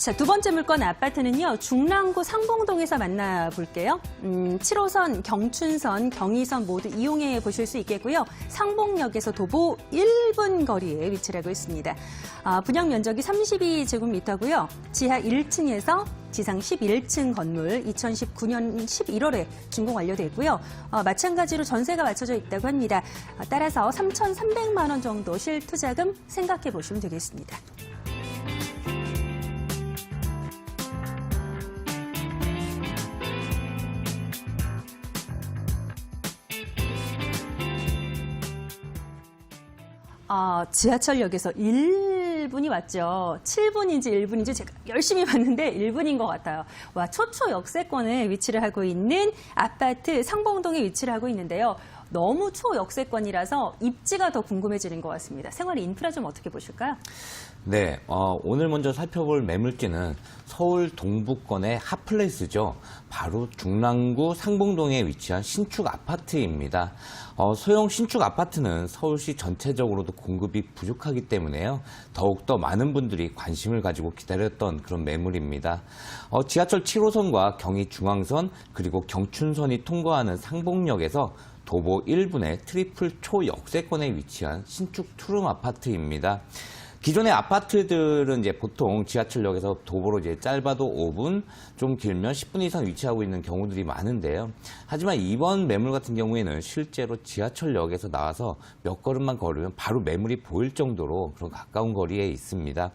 자, 두 번째 물건 아파트는요, 중랑구 상봉동에서 만나볼게요. 7호선, 경춘선, 경의선 모두 이용해 보실 수 있겠고요. 상봉역에서 도보 1분 거리에 위치를 하고 있습니다. 분양 면적이 32제곱미터고요. 지하 1층에서 지상 11층 건물 2019년 11월에 준공 완료됐고요. 마찬가지로 전세가 맞춰져 있다고 합니다. 따라서 3,300만 원 정도 실투자금 생각해 보시면 되겠습니다. 지하철역에서 1분이 왔죠. 7분인지 1분인지 제가 열심히 봤는데 1분인 것 같아요. 와, 초초 역세권에 위치를 하고 있는 아파트 상봉동에 위치를 하고 있는데요. 너무 초역세권이라서 입지가 더 궁금해지는 것 같습니다. 생활 인프라 좀 어떻게 보실까요? 네, 오늘 먼저 살펴볼 매물지는 서울 동부권의 핫플레이스죠. 바로 중랑구 상봉동에 위치한 신축 아파트입니다. 소형 신축 아파트는 서울시 전체적으로도 공급이 부족하기 때문에요. 더욱더 많은 분들이 관심을 가지고 기다렸던 그런 매물입니다. 지하철 7호선과 경의중앙선 그리고 경춘선이 통과하는 상봉역에서 도보 1분의 트리플 초역세권에 위치한 신축 투룸 아파트입니다. 기존의 아파트들은 이제 보통 지하철역에서 도보로 이제 짧아도 5분, 좀 길면 10분 이상 위치하고 있는 경우들이 많은데요. 하지만 이번 매물 같은 경우에는 실제로 지하철역에서 나와서 몇 걸음만 걸으면 바로 매물이 보일 정도로 그런 가까운 거리에 있습니다.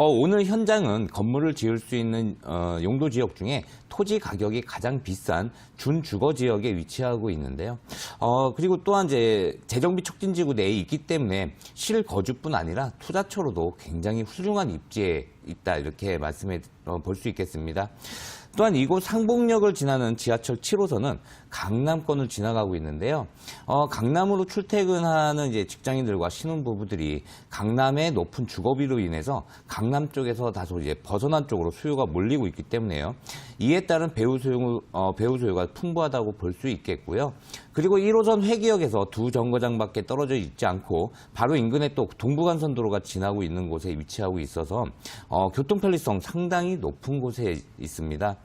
오늘 현장은 건물을 지을 수 있는 용도 지역 중에 토지 가격이 가장 비싼 준주거 지역에 위치하고 있는데요. 그리고 또한 이제 재정비 촉진지구 내에 있기 때문에 실거주뿐 아니라 투자처로도 굉장히 훌륭한 입지에 있다 이렇게 말씀해 볼 수 있겠습니다. 또한 이곳 상봉역을 지나는 지하철 7호선은 강남권을 지나가고 있는데요. 강남으로 출퇴근하는 이제 직장인들과 신혼부부들이 강남의 높은 주거비로 인해서 강남 쪽에서 다소 이제 벗어난 쪽으로 수요가 몰리고 있기 때문에요. 이에 따른 배우 수요가 풍부하다고 볼 수 있겠고요. 그리고 1호선 회기역에서 두 정거장밖에 떨어져 있지 않고 바로 인근에 또 동부간선도로가 지나고 있는 곳에 위치하고 있어서 교통 편리성 상당히 높은 곳에 있습니다.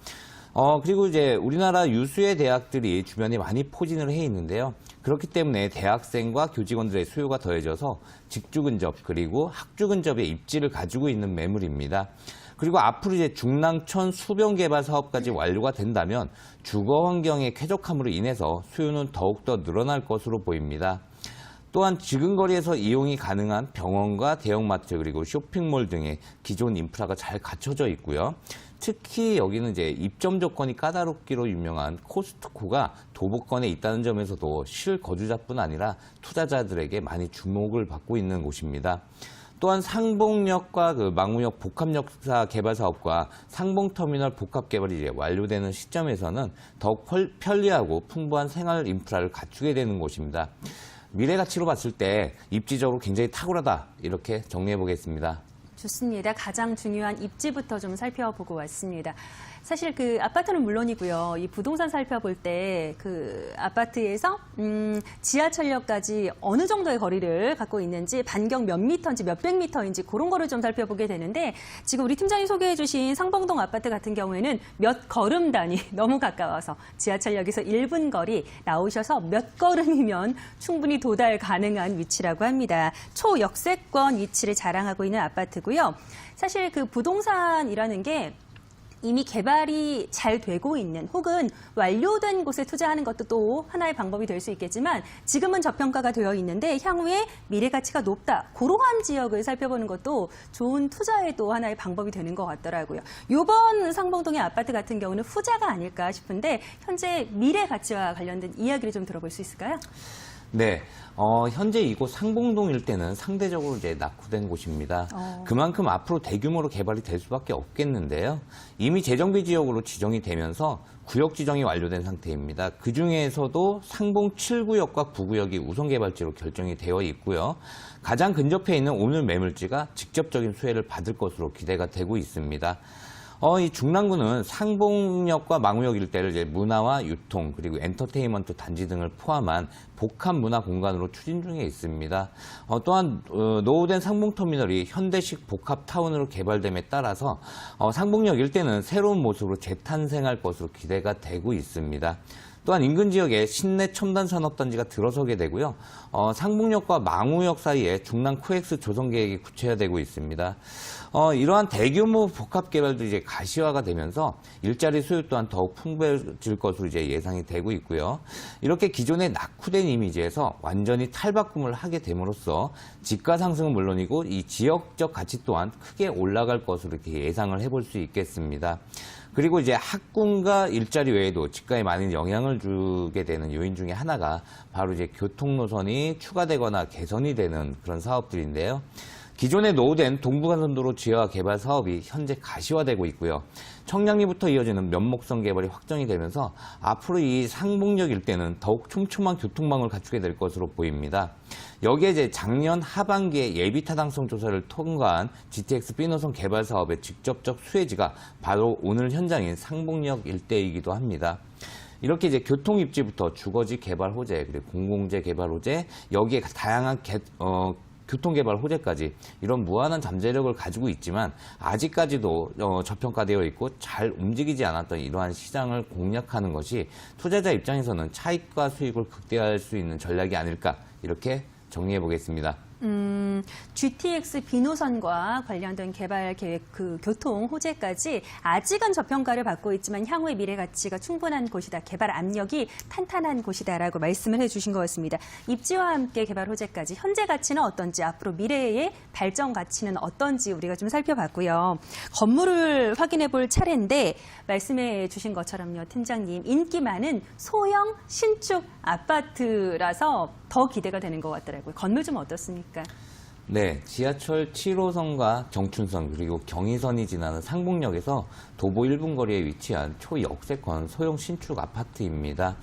그리고 이제 우리나라 유수의 대학들이 주변에 많이 포진을 해 있는데요. 그렇기 때문에 대학생과 교직원들의 수요가 더해져서 직주 근접 그리고 학주 근접의 입지를 가지고 있는 매물입니다. 그리고 앞으로 이제 중랑천 수변 개발 사업까지 완료가 된다면 주거 환경의 쾌적함으로 인해서 수요는 더욱더 늘어날 것으로 보입니다. 또한 지금 거리에서 이용이 가능한 병원과 대형마트 그리고 쇼핑몰 등의 기존 인프라가 잘 갖춰져 있고요. 특히 여기는 이제 입점 조건이 까다롭기로 유명한 코스트코가 도보권에 있다는 점에서도 실거주자뿐 아니라 투자자들에게 많이 주목을 받고 있는 곳입니다. 또한 상봉역과 망우역 복합역사 개발 사업과 상봉터미널 복합 개발이 이제 완료되는 시점에서는 더욱 편리하고 풍부한 생활 인프라를 갖추게 되는 곳입니다. 미래 가치로 봤을 때 입지적으로 굉장히 탁월하다 이렇게 정리해 보겠습니다. 좋습니다. 가장 중요한 입지부터 좀 살펴보고 왔습니다. 사실 그 아파트는 물론이고요. 이 부동산 살펴볼 때 그 아파트에서 지하철역까지 어느 정도의 거리를 갖고 있는지 반경 몇 미터인지 몇백 미터인지 그런 거를 좀 살펴보게 되는데 지금 우리 팀장이 소개해 주신 상봉동 아파트 같은 경우에는 몇 걸음 단위 너무 가까워서 지하철역에서 1분 거리 나오셔서 몇 걸음이면 충분히 도달 가능한 위치라고 합니다. 초역세권 위치를 자랑하고 있는 아파트고요. 사실 그 부동산이라는 게 이미 개발이 잘 되고 있는 혹은 완료된 곳에 투자하는 것도 또 하나의 방법이 될 수 있겠지만 지금은 저평가가 되어 있는데 향후에 미래 가치가 높다. 그러한 지역을 살펴보는 것도 좋은 투자의 또 하나의 방법이 되는 것 같더라고요. 이번 상봉동의 아파트 같은 경우는 후자가 아닐까 싶은데 현재 미래 가치와 관련된 이야기를 좀 들어볼 수 있을까요? 네, 현재 이곳 상봉동 일대는 상대적으로 이제 낙후된 곳입니다. 그만큼 앞으로 대규모로 개발이 될 수밖에 없겠는데요. 이미 재정비 지역으로 지정이 되면서 구역 지정이 완료된 상태입니다. 그 중에서도 상봉 7구역과 9구역이 우선 개발지로 결정이 되어 있고요. 가장 근접해 있는 오늘 매물지가 직접적인 수혜를 받을 것으로 기대가 되고 있습니다. 이 중랑구는 상봉역과 망우역 일대를 이제 문화와 유통 그리고 엔터테인먼트 단지 등을 포함한 복합 문화 공간으로 추진 중에 있습니다. 또한 노후된 상봉터미널이 현대식 복합 타운으로 개발됨에 따라서 상봉역 일대는 새로운 모습으로 재탄생할 것으로 기대가 되고 있습니다. 또한 인근 지역에 신내 첨단 산업단지가 들어서게 되고요. 상봉역과 망우역 사이에 중랑 코엑스 조성 계획이 구체화되고 있습니다. 이러한 대규모 복합 개발도 이제 가시화가 되면서 일자리 수요 또한 더욱 풍부해질 것으로 이제 예상이 되고 있고요. 이렇게 기존의 낙후된 이미지에서 완전히 탈바꿈을 하게 됨으로써 집가 상승은 물론이고 이 지역적 가치 또한 크게 올라갈 것으로 이렇게 예상을 해볼 수 있겠습니다. 그리고 이제 학군과 일자리 외에도 집가에 많은 영향을 주게 되는 요인 중에 하나가 바로 이제 교통 노선이 추가되거나 개선이 되는 그런 사업들인데요. 기존에 노후된 동부간선도로 지하 개발 사업이 현재 가시화되고 있고요. 청량리부터 이어지는 면목선 개발이 확정이 되면서 앞으로 이 상봉역 일대는 더욱 촘촘한 교통망을 갖추게 될 것으로 보입니다. 여기에 이제 작년 하반기에 예비 타당성 조사를 통과한 GTX B노선 개발 사업의 직접적 수혜지가 바로 오늘 현장인 상봉역 일대이기도 합니다. 이렇게 이제 교통 입지부터 주거지 개발 호재, 그리고 공공재 개발 호재, 여기에 다양한 교통개발 호재까지 이런 무한한 잠재력을 가지고 있지만 아직까지도 저평가되어 있고 잘 움직이지 않았던 이러한 시장을 공략하는 것이 투자자 입장에서는 차익과 수익을 극대화할 수 있는 전략이 아닐까 이렇게 정리해 보겠습니다. GTX B노선과 관련된 개발 계획, 그 교통 호재까지 아직은 저평가를 받고 있지만 향후의 미래 가치가 충분한 곳이다. 개발 압력이 탄탄한 곳이다라고 말씀을 해주신 것 같습니다. 입지와 함께 개발 호재까지 현재 가치는 어떤지, 앞으로 미래의 발전 가치는 어떤지 우리가 좀 살펴봤고요. 건물을 확인해 볼 차례인데 말씀해 주신 것처럼요, 팀장님, 인기 많은 소형 신축 아파트라서 더 기대가 되는 것 같더라고요. 건물 좀 어떻습니까? 네, 지하철 7호선과 정춘선 그리고 경의선이 지나는 상봉역에서 도보 1분 거리에 위치한 초역세권 소형 신축 아파트입니다.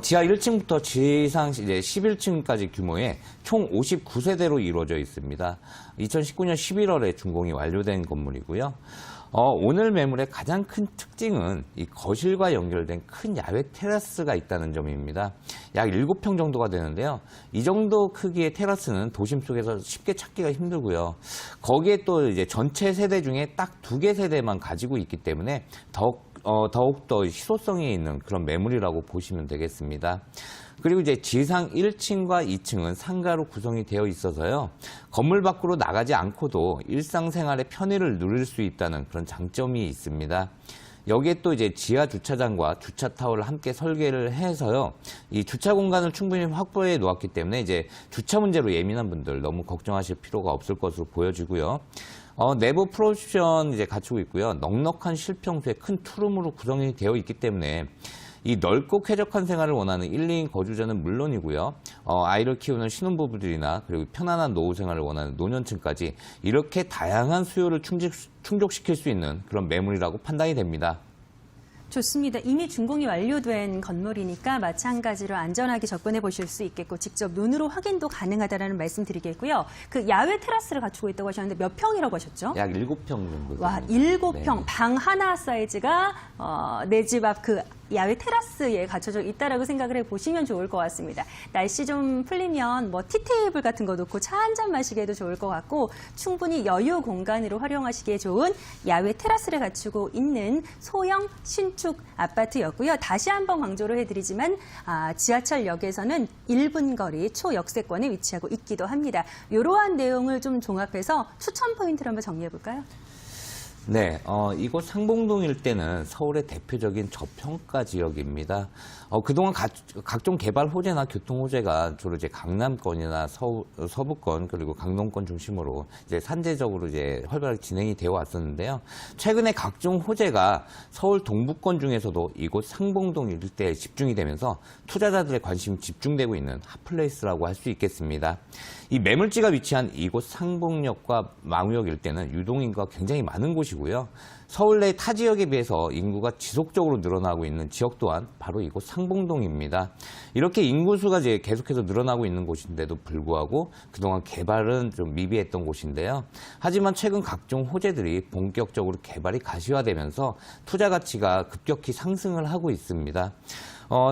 지하 1층부터 지상 이제 11층까지 규모의 총 59세대로 이루어져 있습니다. 2019년 11월에 준공이 완료된 건물이고요. 오늘 매물의 가장 큰 특징은 이 거실과 연결된 큰 야외 테라스가 있다는 점입니다. 약 7평 정도가 되는데요. 이 정도 크기의 테라스는 도심 속에서 쉽게 찾기가 힘들고요. 거기에 또 이제 전체 세대 중에 딱 2개 세대만 가지고 있기 때문에 더욱더 희소성이 있는 그런 매물이라고 보시면 되겠습니다. 그리고 이제 지상 1층과 2층은 상가로 구성이 되어 있어서요. 건물 밖으로 나가지 않고도 일상생활의 편의를 누릴 수 있다는 그런 장점이 있습니다. 여기에 또 이제 지하 주차장과 주차 타워를 함께 설계를 해서요. 이 주차 공간을 충분히 확보해 놓았기 때문에 이제 주차 문제로 예민한 분들 너무 걱정하실 필요가 없을 것으로 보여지고요. 내부 프로옵션 이제 갖추고 있고요. 넉넉한 실평수에 큰 투룸으로 구성이 되어 있기 때문에 이 넓고 쾌적한 생활을 원하는 1, 2인 거주자는 물론이고요. 아이를 키우는 신혼부부들이나 그리고 편안한 노후 생활을 원하는 노년층까지 이렇게 다양한 수요를 충족시킬 수 있는 그런 매물이라고 판단이 됩니다. 좋습니다. 이미 준공이 완료된 건물이니까 마찬가지로 안전하게 접근해 보실 수 있겠고 직접 눈으로 확인도 가능하다는 말씀 드리겠고요. 그 야외 테라스를 갖추고 있다고 하셨는데 몇 평이라고 하셨죠? 약 7평 정도. 와, 7평. 네. 방 하나 사이즈가 내 집 앞 그 야외 테라스에 갖춰져 있다라고 생각을 해보시면 좋을 것 같습니다. 날씨 좀 풀리면 뭐 티테이블 같은 거 놓고 차 한 잔 마시기에도 좋을 것 같고 충분히 여유 공간으로 활용하시기에 좋은 야외 테라스를 갖추고 있는 소형 신축 아파트였고요. 다시 한번 강조를 해드리지만 지하철역에서는 1분 거리 초역세권에 위치하고 있기도 합니다. 이러한 내용을 좀 종합해서 추천 포인트를 한번 정리해 볼까요? 네, 이곳 상봉동 일대는 서울의 대표적인 저평가 지역입니다. 그동안 각종 개발 호재나 교통 호재가 주로 이제 강남권이나 서부권 그리고 강동권 중심으로 이제 산재적으로 이제 활발하게 진행이 되어 왔었는데요. 최근에 각종 호재가 서울 동부권 중에서도 이곳 상봉동 일대에 집중이 되면서 투자자들의 관심이 집중되고 있는 핫플레이스라고 할 수 있겠습니다. 이 매물지가 위치한 이곳 상봉역과 망우역 일대는 유동인구가 굉장히 많은 곳이고요. 서울 내 타 지역에 비해서 인구가 지속적으로 늘어나고 있는 지역 또한 바로 이곳 상봉동입니다. 이렇게 인구수가 이제 계속해서 늘어나고 있는 곳인데도 불구하고 그동안 개발은 좀 미비했던 곳인데요. 하지만 최근 각종 호재들이 본격적으로 개발이 가시화되면서 투자 가치가 급격히 상승을 하고 있습니다.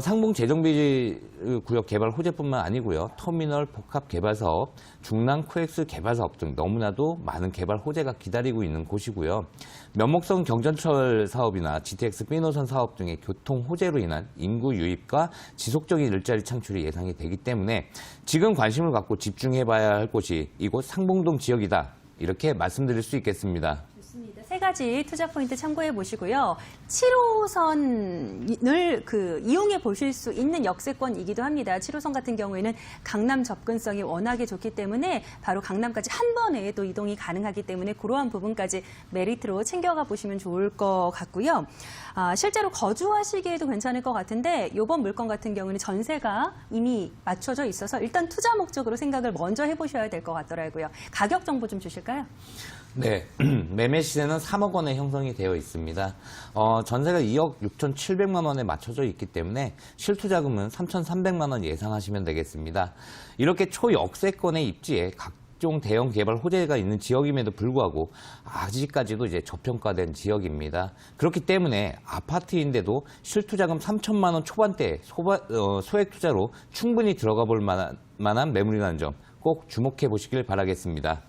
상봉 재정비 구역 개발 호재뿐만 아니고요. 터미널 복합 개발 사업, 중랑 코엑스 개발 사업 등 너무나도 많은 개발 호재가 기다리고 있는 곳이고요. 면목성 경전철 사업이나 GTX B 노선 사업 등의 교통 호재로 인한 인구 유입과 지속적인 일자리 창출이 예상이 되기 때문에 지금 관심을 갖고 집중해봐야 할 곳이 이곳 상봉동 지역이다. 이렇게 말씀드릴 수 있겠습니다. 좋습니다. 세 가지 투자 포인트 참고해 보시고요. 7호선을 이용해 보실 수 있는 역세권이기도 합니다. 7호선 같은 경우에는 강남 접근성이 워낙에 좋기 때문에 바로 강남까지 한 번에 또 이동이 가능하기 때문에 그러한 부분까지 메리트로 챙겨가 보시면 좋을 것 같고요. 실제로 거주하시기에도 괜찮을 것 같은데 이번 물건 같은 경우는 전세가 이미 맞춰져 있어서 일단 투자 목적으로 생각을 먼저 해보셔야 될 것 같더라고요. 가격 정보 좀 주실까요? 네, 매매 시세는 3억 원에 형성이 되어 있습니다. 전세가 2억 6,700만 원에 맞춰져 있기 때문에 실투자금은 3,300만 원 예상하시면 되겠습니다. 이렇게 초역세권의 입지에 각종 대형 개발 호재가 있는 지역임에도 불구하고 아직까지도 이제 저평가된 지역입니다. 그렇기 때문에 아파트인데도 실투자금 3천만 원 초반대 소액 투자로 충분히 들어가 볼 만한 매물이라는 점 꼭 주목해 보시길 바라겠습니다.